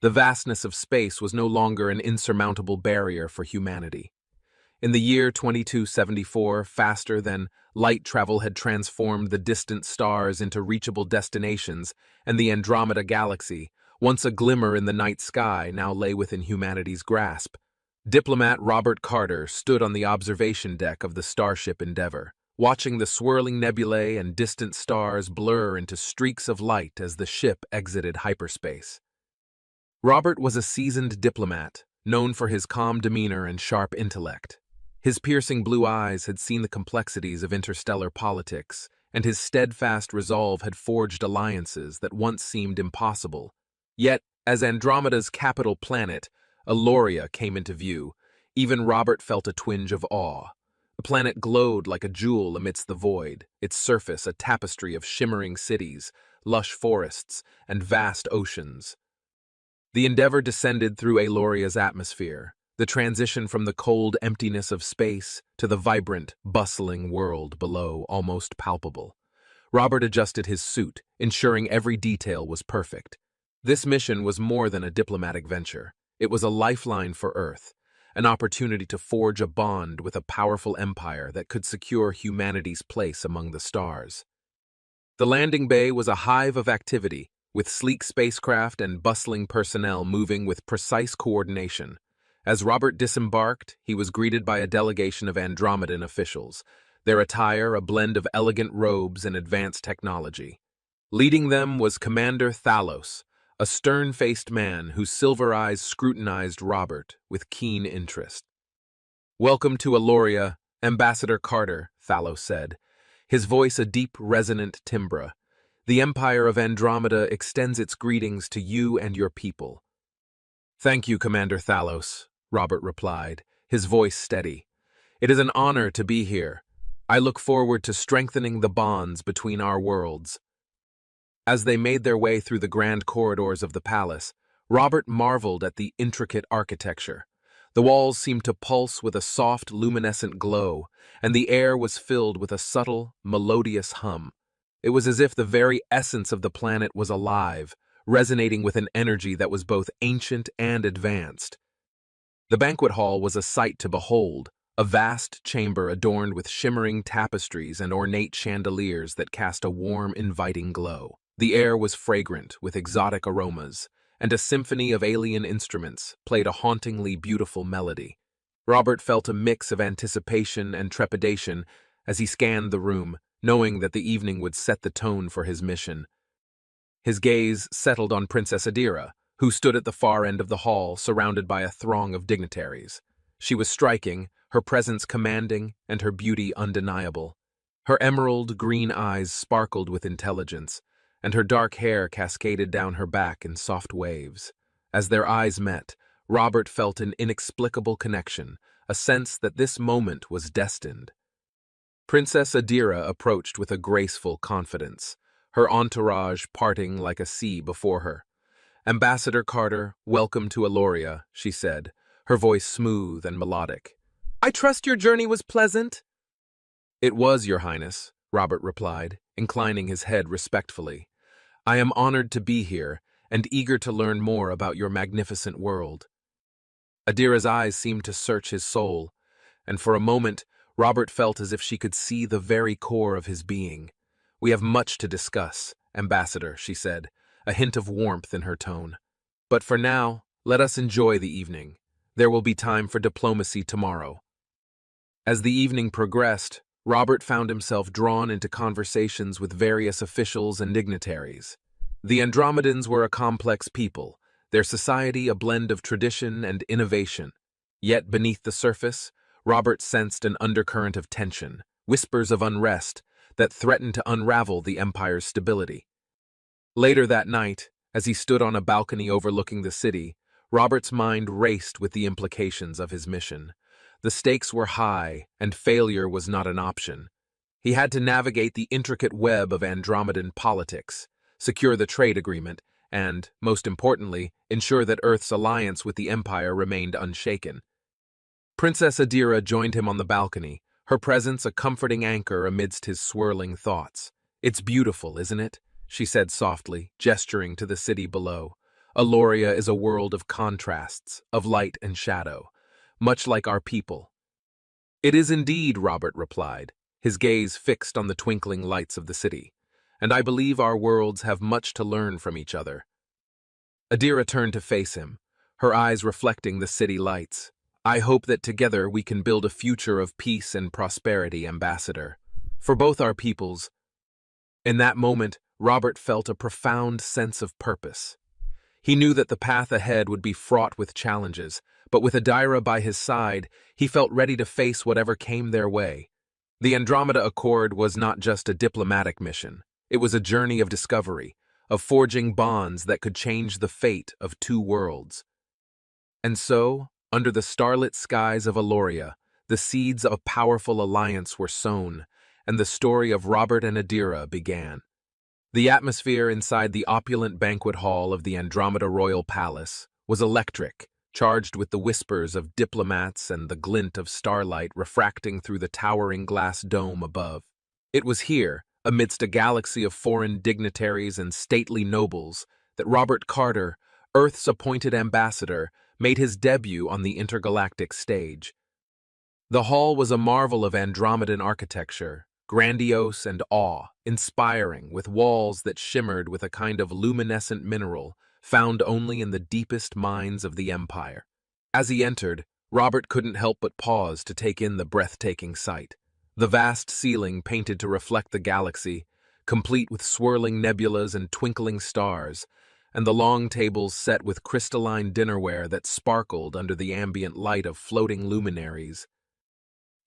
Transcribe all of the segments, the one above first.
The vastness of space was no longer an insurmountable barrier for humanity. In the year 2274, faster than light travel had transformed the distant stars into reachable destinations, and the Andromeda galaxy, once a glimmer in the night sky, now lay within humanity's grasp. Diplomat Robert Carter stood on the observation deck of the starship Endeavour, watching the swirling nebulae and distant stars blur into streaks of light as the ship exited hyperspace. Robert was a seasoned diplomat, known for his calm demeanor and sharp intellect. His piercing blue eyes had seen the complexities of interstellar politics, and his steadfast resolve had forged alliances that once seemed impossible. Yet, as Andromeda's capital planet, Eloria, came into view, even Robert felt a twinge of awe. The planet glowed like a jewel amidst the void, its surface a tapestry of shimmering cities, lush forests, and vast oceans. The Endeavour descended through Eloria's atmosphere, the transition from the cold emptiness of space to the vibrant, bustling world below almost palpable. Robert adjusted his suit, ensuring every detail was perfect. This mission was more than a diplomatic venture. It was a lifeline for Earth, an opportunity to forge a bond with a powerful empire that could secure humanity's place among the stars. The landing bay was a hive of activity, with sleek spacecraft and bustling personnel moving with precise coordination. As Robert disembarked, he was greeted by a delegation of Andromedan officials, their attire a blend of elegant robes and advanced technology. Leading them was Commander Thalos, a stern-faced man whose silver eyes scrutinized Robert with keen interest. "Welcome to Eloria, Ambassador Carter," Thalos said, his voice a deep, resonant timbre. "The Empire of Andromeda extends its greetings to you and your people." "Thank you, Commander Thalos," Robert replied, his voice steady. "It is an honor to be here. I look forward to strengthening the bonds between our worlds." As they made their way through the grand corridors of the palace, Robert marveled at the intricate architecture. The walls seemed to pulse with a soft, luminescent glow, and the air was filled with a subtle, melodious hum. It was as if the very essence of the planet was alive, resonating with an energy that was both ancient and advanced. The banquet hall was a sight to behold, a vast chamber adorned with shimmering tapestries and ornate chandeliers that cast a warm, inviting glow. The air was fragrant with exotic aromas, and a symphony of alien instruments played a hauntingly beautiful melody. Robert felt a mix of anticipation and trepidation as he scanned the room, knowing that the evening would set the tone for his mission. His gaze settled on Princess Adira, who stood at the far end of the hall, surrounded by a throng of dignitaries. She was striking, her presence commanding, and her beauty undeniable. Her emerald green eyes sparkled with intelligence, and her dark hair cascaded down her back in soft waves. As their eyes met, Robert felt an inexplicable connection, a sense that this moment was destined. Princess Adira approached with a graceful confidence, her entourage parting like a sea before her. "Ambassador Carter, welcome to Eloria," she said, her voice smooth and melodic. "I trust your journey was pleasant?" "It was, Your Highness," Robert replied, inclining his head respectfully. "I am honored to be here and eager to learn more about your magnificent world." Adira's eyes seemed to search his soul, and for a moment Robert felt as if she could see the very core of his being. "We have much to discuss, Ambassador," she said, a hint of warmth in her tone. "But for now, let us enjoy the evening. There will be time for diplomacy tomorrow." As the evening progressed, Robert found himself drawn into conversations with various officials and dignitaries. The Andromedans were a complex people, their society a blend of tradition and innovation. Yet beneath the surface, Robert sensed an undercurrent of tension, whispers of unrest that threatened to unravel the empire's stability. Later that night, as he stood on a balcony overlooking the city, Robert's mind raced with the implications of his mission. The stakes were high, and failure was not an option. He had to navigate the intricate web of Andromedan politics, secure the trade agreement, and, most importantly, ensure that Earth's alliance with the Empire remained unshaken. Princess Adira joined him on the balcony, her presence a comforting anchor amidst his swirling thoughts. "It's beautiful, isn't it?" she said softly, gesturing to the city below. Aloria is a world of contrasts, of light and shadow, much like our people. It is indeed, Robert replied, his gaze fixed on the twinkling lights of the city, and I believe our worlds have much to learn from each other. Adira turned to face him, her eyes reflecting the city lights. I hope that together we can build a future of peace and prosperity, Ambassador, for both our peoples. In that moment, Robert felt a profound sense of purpose. He knew that the path ahead would be fraught with challenges, but with Adira by his side, he felt ready to face whatever came their way. The Andromeda Accord was not just a diplomatic mission. It was a journey of discovery, of forging bonds that could change the fate of two worlds. And so, under the starlit skies of Aloria, the seeds of a powerful alliance were sown, and the story of Robert and Adira began. The atmosphere inside the opulent banquet hall of the Andromeda Royal Palace was electric, charged with the whispers of diplomats and the glint of starlight refracting through the towering glass dome above. It was here, amidst a galaxy of foreign dignitaries and stately nobles, that Robert Carter, Earth's appointed ambassador, made his debut on the intergalactic stage. The hall was a marvel of Andromedan architecture, grandiose and awe-inspiring, with walls that shimmered with a kind of luminescent mineral found only in the deepest mines of the Empire. As he entered, Robert couldn't help but pause to take in the breathtaking sight. The vast ceiling painted to reflect the galaxy, complete with swirling nebulas and twinkling stars, and the long tables set with crystalline dinnerware that sparkled under the ambient light of floating luminaries.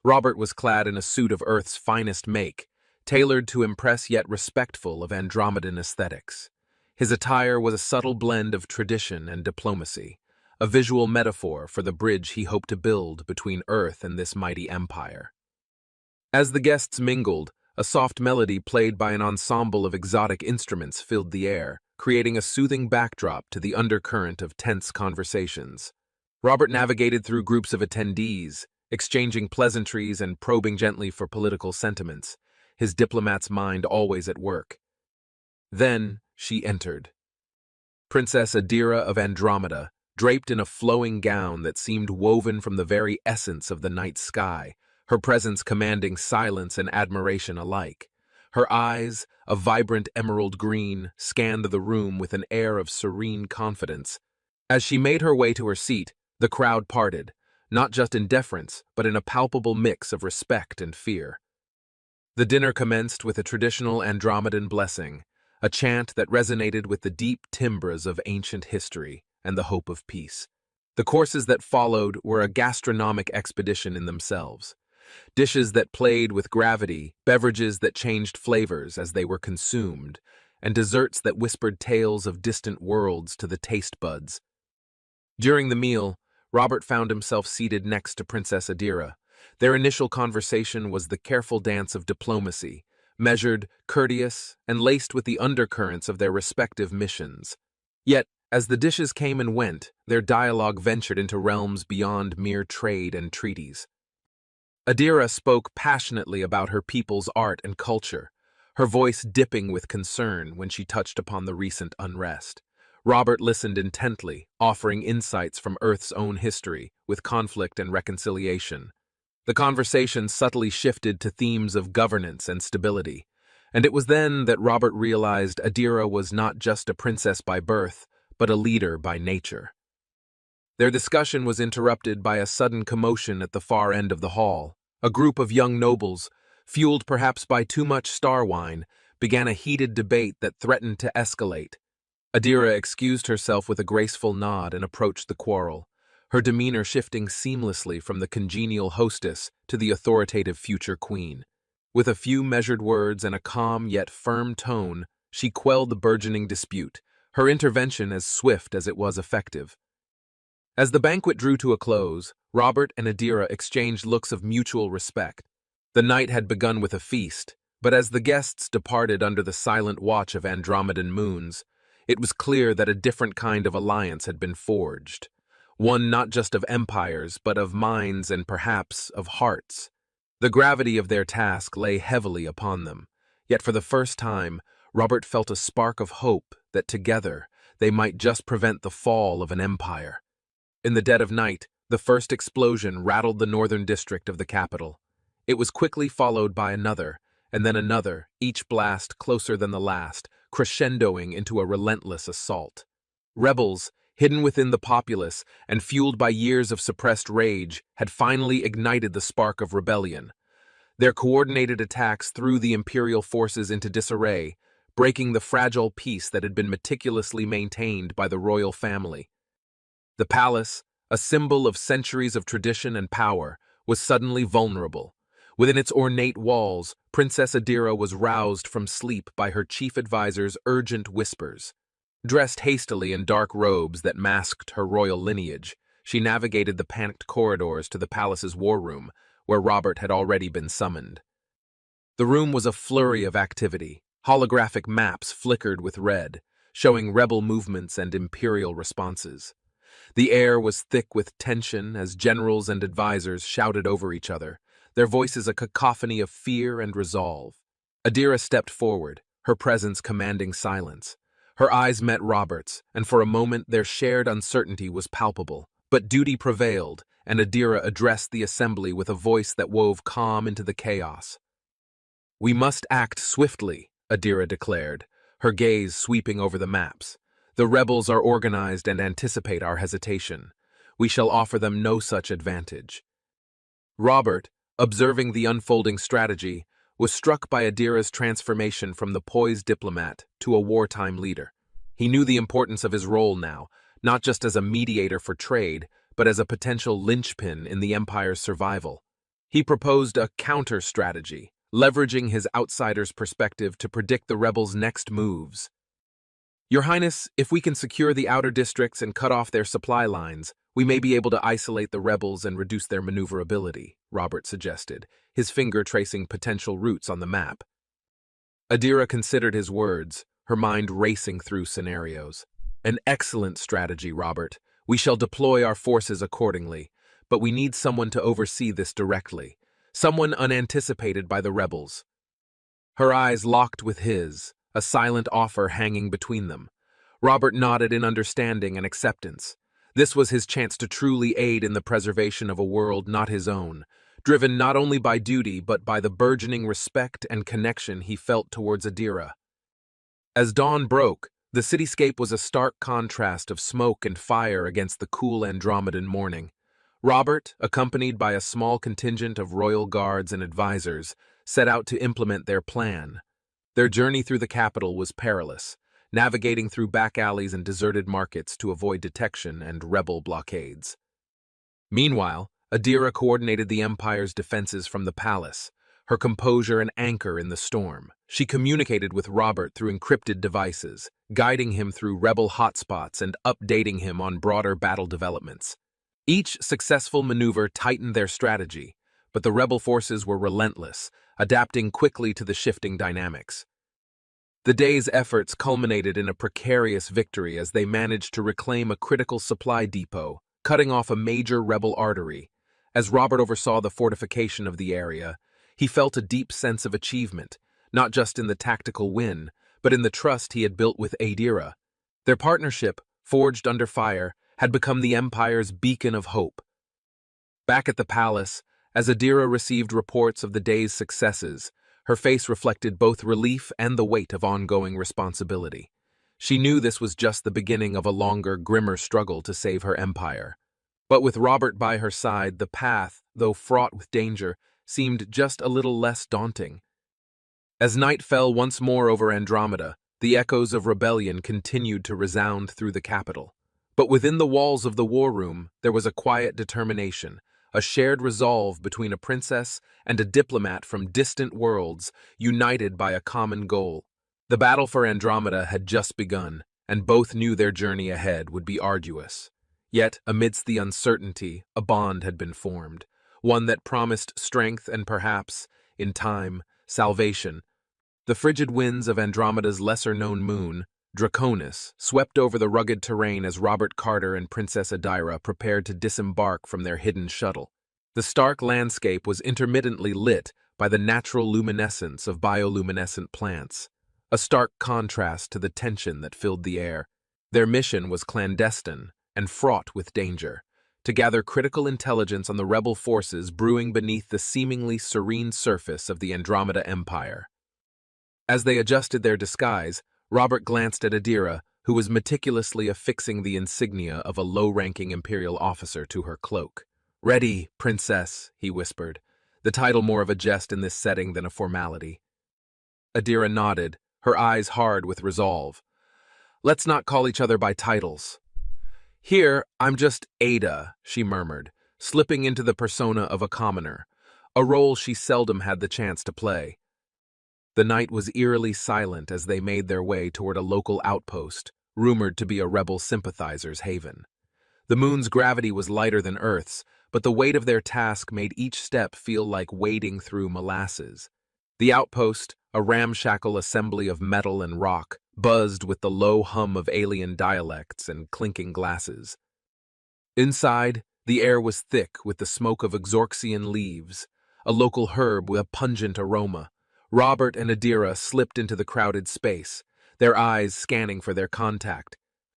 Robert was clad in a suit of Earth's finest make, tailored to impress yet respectful of Andromedan aesthetics. His attire was a subtle blend of tradition and diplomacy, a visual metaphor for the bridge he hoped to build between Earth and this mighty empire. As the guests mingled, a soft melody played by an ensemble of exotic instruments filled the air, creating a soothing backdrop to the undercurrent of tense conversations. Robert navigated through groups of attendees, exchanging pleasantries and probing gently for political sentiments, his diplomat's mind always at work. Then she entered. Princess Adira of Andromeda, draped in a flowing gown that seemed woven from the very essence of the night sky, her presence commanding silence and admiration alike. Her eyes, a vibrant emerald green, scanned the room with an air of serene confidence. As she made her way to her seat, the crowd parted, not just in deference, but in a palpable mix of respect and fear. The dinner commenced with a traditional Andromedan blessing, a chant that resonated with the deep timbres of ancient history and the hope of peace. The courses that followed were a gastronomic expedition in themselves. Dishes that played with gravity, beverages that changed flavors as they were consumed, and desserts that whispered tales of distant worlds to the taste buds. During the meal, Robert found himself seated next to Princess Adira. Their initial conversation was the careful dance of diplomacy, measured, courteous, and laced with the undercurrents of their respective missions. Yet, as the dishes came and went, their dialogue ventured into realms beyond mere trade and treaties. Adira spoke passionately about her people's art and culture, her voice dipping with concern when she touched upon the recent unrest. Robert listened intently, offering insights from Earth's own history, with conflict and reconciliation. The conversation subtly shifted to themes of governance and stability, and it was then that Robert realized Adira was not just a princess by birth, but a leader by nature. Their discussion was interrupted by a sudden commotion at the far end of the hall. A group of young nobles, fueled perhaps by too much star wine, began a heated debate that threatened to escalate. Adira excused herself with a graceful nod and approached the quarrel, her demeanor shifting seamlessly from the congenial hostess to the authoritative future queen. With a few measured words and a calm yet firm tone, she quelled the burgeoning dispute, her intervention as swift as it was effective. As the banquet drew to a close, Robert and Adira exchanged looks of mutual respect. The night had begun with a feast, but as the guests departed under the silent watch of Andromedan moons, it was clear that a different kind of alliance had been forged, one not just of empires, but of minds and perhaps of hearts. The gravity of their task lay heavily upon them, yet for the first time, Robert felt a spark of hope that together they might just prevent the fall of an empire. In the dead of night, the first explosion rattled the northern district of the capital. It was quickly followed by another, and then another, each blast closer than the last, crescendoing into a relentless assault. Rebels, hidden within the populace and fueled by years of suppressed rage, had finally ignited the spark of rebellion. Their coordinated attacks threw the imperial forces into disarray, breaking the fragile peace that had been meticulously maintained by the royal family. The palace, a symbol of centuries of tradition and power, was suddenly vulnerable. Within its ornate walls, Princess Adira was roused from sleep by her chief advisor's urgent whispers. Dressed hastily in dark robes that masked her royal lineage, she navigated the panicked corridors to the palace's war room, where Robert had already been summoned. The room was a flurry of activity. Holographic maps flickered with red, showing rebel movements and imperial responses. The air was thick with tension as generals and advisors shouted over each other, their voices a cacophony of fear and resolve. Adira stepped forward, her presence commanding silence. Her eyes met Robert's, and for a moment their shared uncertainty was palpable. But duty prevailed, and Adira addressed the assembly with a voice that wove calm into the chaos. "We must act swiftly," Adira declared, her gaze sweeping over the maps. "The rebels are organized and anticipate our hesitation. We shall offer them no such advantage." Robert, observing the unfolding strategy, was struck by Adira's transformation from the poised diplomat to a wartime leader. He knew the importance of his role now, not just as a mediator for trade, but as a potential linchpin in the empire's survival. He proposed a counter-strategy, leveraging his outsider's perspective to predict the rebels' next moves. "Your Highness, if we can secure the outer districts and cut off their supply lines, we may be able to isolate the rebels and reduce their maneuverability," Robert suggested, his finger tracing potential routes on the map. Adira considered his words, her mind racing through scenarios. "An excellent strategy, Robert. We shall deploy our forces accordingly, but we need someone to oversee this directly, someone unanticipated by the rebels." Her eyes locked with his, a silent offer hanging between them. Robert nodded in understanding and acceptance. This was his chance to truly aid in the preservation of a world not his own, driven not only by duty but by the burgeoning respect and connection he felt towards Adira. As dawn broke, the cityscape was a stark contrast of smoke and fire against the cool Andromedan morning. Robert, accompanied by a small contingent of royal guards and advisors, set out to implement their plan. Their journey through the capital was perilous, navigating through back alleys and deserted markets to avoid detection and rebel blockades. Meanwhile, Adira coordinated the Empire's defenses from the palace, her composure an anchor in the storm. She communicated with Robert through encrypted devices, guiding him through rebel hotspots and updating him on broader battle developments. Each successful maneuver tightened their strategy, but the rebel forces were relentless, adapting quickly to the shifting dynamics. The day's efforts culminated in a precarious victory as they managed to reclaim a critical supply depot, cutting off a major rebel artery. As Robert oversaw the fortification of the area, he felt a deep sense of achievement, not just in the tactical win, but in the trust he had built with Adira. Their partnership, forged under fire, had become the Empire's beacon of hope. Back at the palace, as Adira received reports of the day's successes, her face reflected both relief and the weight of ongoing responsibility. She knew this was just the beginning of a longer, grimmer struggle to save her empire. But with Robert by her side, the path, though fraught with danger, seemed just a little less daunting. As night fell once more over Andromeda, the echoes of rebellion continued to resound through the capital. But within the walls of the war room, there was a quiet determination, a shared resolve between a princess and a diplomat from distant worlds, united by a common goal. The battle for Andromeda had just begun, and both knew their journey ahead would be arduous. Yet, amidst the uncertainty, a bond had been formed, one that promised strength and perhaps, in time, salvation. The frigid winds of Andromeda's lesser-known moon, Draconis, swept over the rugged terrain as Robert Carter and Princess Adira prepared to disembark from their hidden shuttle. The stark landscape was intermittently lit by the natural luminescence of bioluminescent plants, a stark contrast to the tension that filled the air. Their mission was clandestine and fraught with danger, to gather critical intelligence on the rebel forces brewing beneath the seemingly serene surface of the Andromeda Empire. As they adjusted their disguise, Robert glanced at Adira, who was meticulously affixing the insignia of a low-ranking Imperial officer to her cloak. "Ready, Princess," he whispered, the title more of a jest in this setting than a formality. Adira nodded, her eyes hard with resolve. "Let's not call each other by titles." "Here, I'm just Ada," she murmured, slipping into the persona of a commoner, a role she seldom had the chance to play. The night was eerily silent as they made their way toward a local outpost, rumored to be a rebel sympathizer's haven. The moon's gravity was lighter than Earth's, but the weight of their task made each step feel like wading through molasses. The outpost, a ramshackle assembly of metal and rock, buzzed with the low hum of alien dialects and clinking glasses. Inside, the air was thick with the smoke of Exorxian leaves, a local herb with a pungent aroma. Robert and Adira slipped into the crowded space, their eyes scanning for their contact.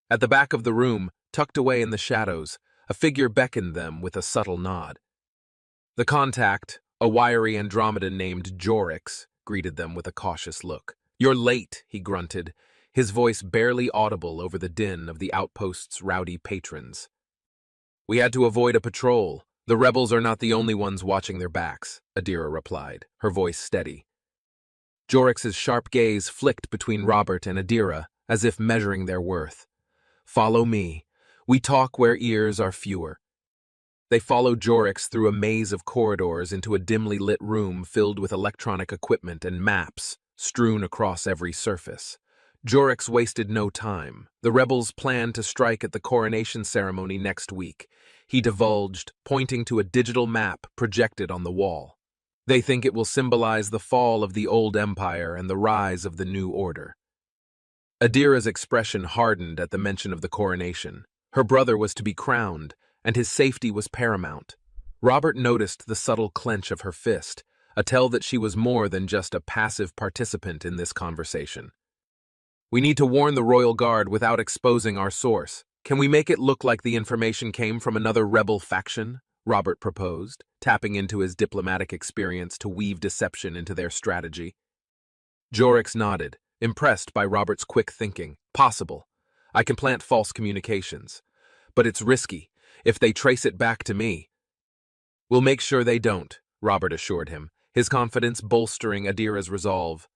At the back of the room, tucked away in the shadows, a figure beckoned them with a subtle nod. The contact, a wiry Andromedan named Jorix, greeted them with a cautious look. "You're late," he grunted, his voice barely audible over the din of the outpost's rowdy patrons. "We had to avoid a patrol. The rebels are not the only ones watching their backs," Adira replied, her voice steady. Jorix's sharp gaze flicked between Robert and Adira, as if measuring their worth. "Follow me. We talk where ears are fewer." They followed Jorix through a maze of corridors into a dimly lit room filled with electronic equipment and maps strewn across every surface. Jorix wasted no time. The rebels planned to strike at the coronation ceremony next week, he divulged, pointing to a digital map projected on the wall. "They think it will symbolize the fall of the old empire and the rise of the new order." Adira's expression hardened at the mention of the coronation. Her brother was to be crowned, and his safety was paramount. Robert noticed the subtle clench of her fist, a tell that she was more than just a passive participant in this conversation. "We need to warn the Royal Guard without exposing our source. Can we make it look like the information came from another rebel faction?" Robert proposed, tapping into his diplomatic experience to weave deception into their strategy. Jorix nodded, impressed by Robert's quick thinking. "Possible. I can plant false communications. But it's risky. If they trace it back to me—" "We'll make sure they don't," Robert assured him, his confidence bolstering Adira's resolve.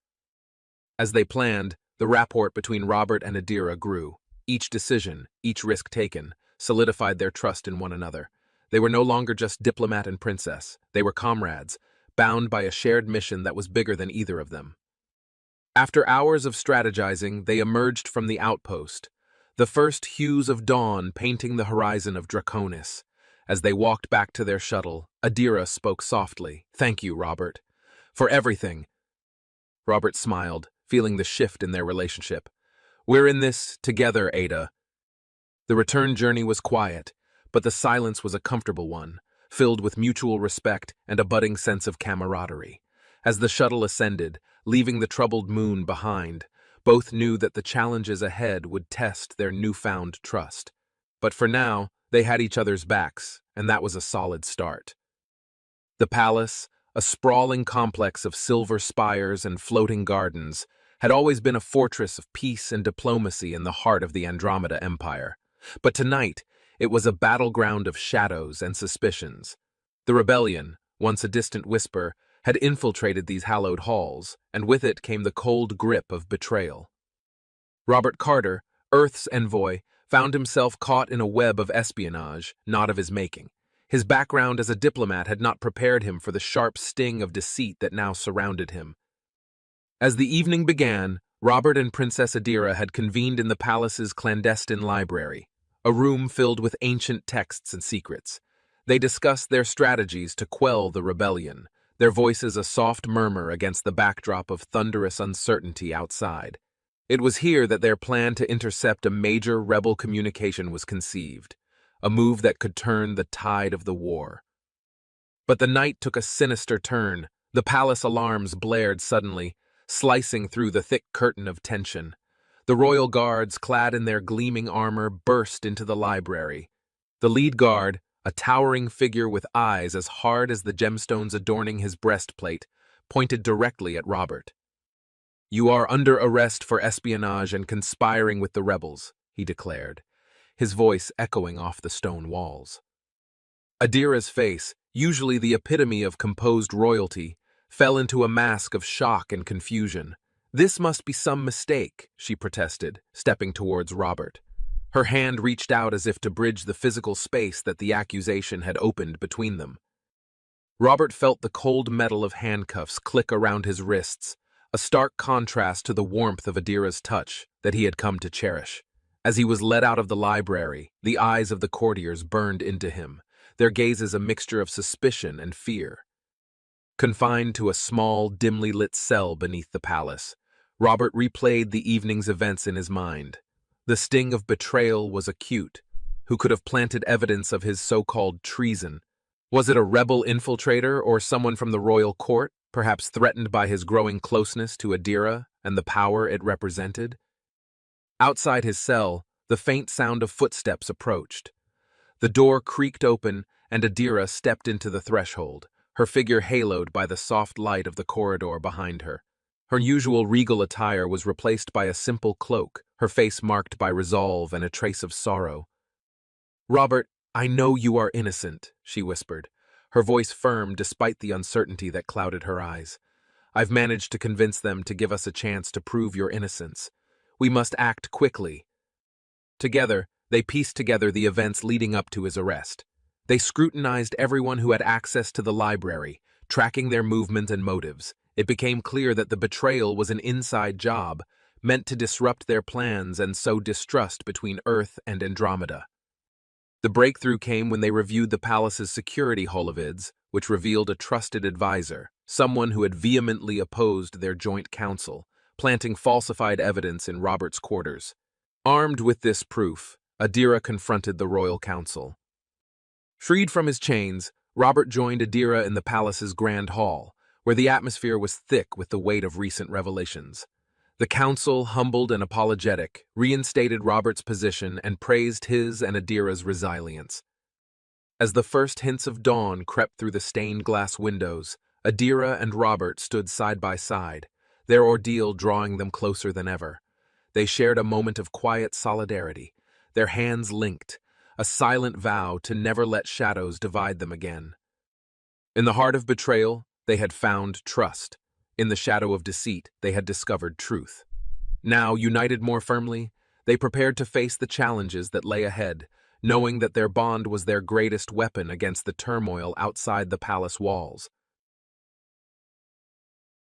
As they planned, the rapport between Robert and Adira grew. Each decision, each risk taken, solidified their trust in one another. They were no longer just diplomat and princess. They were comrades, bound by a shared mission that was bigger than either of them. After hours of strategizing, they emerged from the outpost, the first hues of dawn painting the horizon of Draconis. As they walked back to their shuttle, Adira spoke softly. "Thank you, Robert, for everything." Robert smiled, feeling the shift in their relationship. "We're in this together, Ada." The return journey was quiet, but the silence was a comfortable one, filled with mutual respect and a budding sense of camaraderie. As the shuttle ascended, leaving the troubled moon behind, both knew that the challenges ahead would test their newfound trust. But for now, they had each other's backs, and that was a solid start. The palace, a sprawling complex of silver spires and floating gardens, had always been a fortress of peace and diplomacy in the heart of the Andromeda Empire. But tonight, it was a battleground of shadows and suspicions. The rebellion, once a distant whisper, had infiltrated these hallowed halls, and with it came the cold grip of betrayal. Robert Carter, Earth's envoy, found himself caught in a web of espionage, not of his making. His background as a diplomat had not prepared him for the sharp sting of deceit that now surrounded him. As the evening began, Robert and Princess Adira had convened in the palace's clandestine library, a room filled with ancient texts and secrets. They discussed their strategies to quell the rebellion, their voices a soft murmur against the backdrop of thunderous uncertainty outside. It was here that their plan to intercept a major rebel communication was conceived, a move that could turn the tide of the war. But the night took a sinister turn. The palace alarms blared suddenly, slicing through the thick curtain of tension. The royal guards, clad in their gleaming armor, burst into the library. The lead guard, a towering figure with eyes as hard as the gemstones adorning his breastplate, pointed directly at Robert. "You are under arrest for espionage and conspiring with the rebels," he declared, his voice echoing off the stone walls. Adira's face, usually the epitome of composed royalty, fell into a mask of shock and confusion. "This must be some mistake," she protested, stepping towards Robert. Her hand reached out as if to bridge the physical space that the accusation had opened between them. Robert felt the cold metal of handcuffs click around his wrists, a stark contrast to the warmth of Adira's touch that he had come to cherish. As he was led out of the library, the eyes of the courtiers burned into him, their gazes a mixture of suspicion and fear. Confined to a small, dimly lit cell beneath the palace, Robert replayed the evening's events in his mind. The sting of betrayal was acute. Who could have planted evidence of his so-called treason? Was it a rebel infiltrator or someone from the royal court, perhaps threatened by his growing closeness to Adira and the power it represented? Outside his cell, the faint sound of footsteps approached. The door creaked open, and Adira stepped into the threshold, her figure haloed by the soft light of the corridor behind her. Her usual regal attire was replaced by a simple cloak, her face marked by resolve and a trace of sorrow. "Robert, I know you are innocent," she whispered, her voice firm despite the uncertainty that clouded her eyes. "I've managed to convince them to give us a chance to prove your innocence. We must act quickly." Together, they pieced together the events leading up to his arrest. They scrutinized everyone who had access to the library, tracking their movement and motives. It became clear that the betrayal was an inside job, meant to disrupt their plans and sow distrust between Earth and Andromeda. The breakthrough came when they reviewed the palace's security holovids, which revealed a trusted advisor, someone who had vehemently opposed their joint council, planting falsified evidence in Robert's quarters. Armed with this proof, Adira confronted the royal council. Freed from his chains, Robert joined Adira in the palace's grand hall, where the atmosphere was thick with the weight of recent revelations. The council, humbled and apologetic, reinstated Robert's position and praised his and Adira's resilience. As the first hints of dawn crept through the stained glass windows, Adira and Robert stood side by side, their ordeal drawing them closer than ever. They shared a moment of quiet solidarity, their hands linked, a silent vow to never let shadows divide them again. In the heart of betrayal, they had found trust. In the shadow of deceit, they had discovered truth. Now, united more firmly, they prepared to face the challenges that lay ahead, knowing that their bond was their greatest weapon against the turmoil outside the palace walls.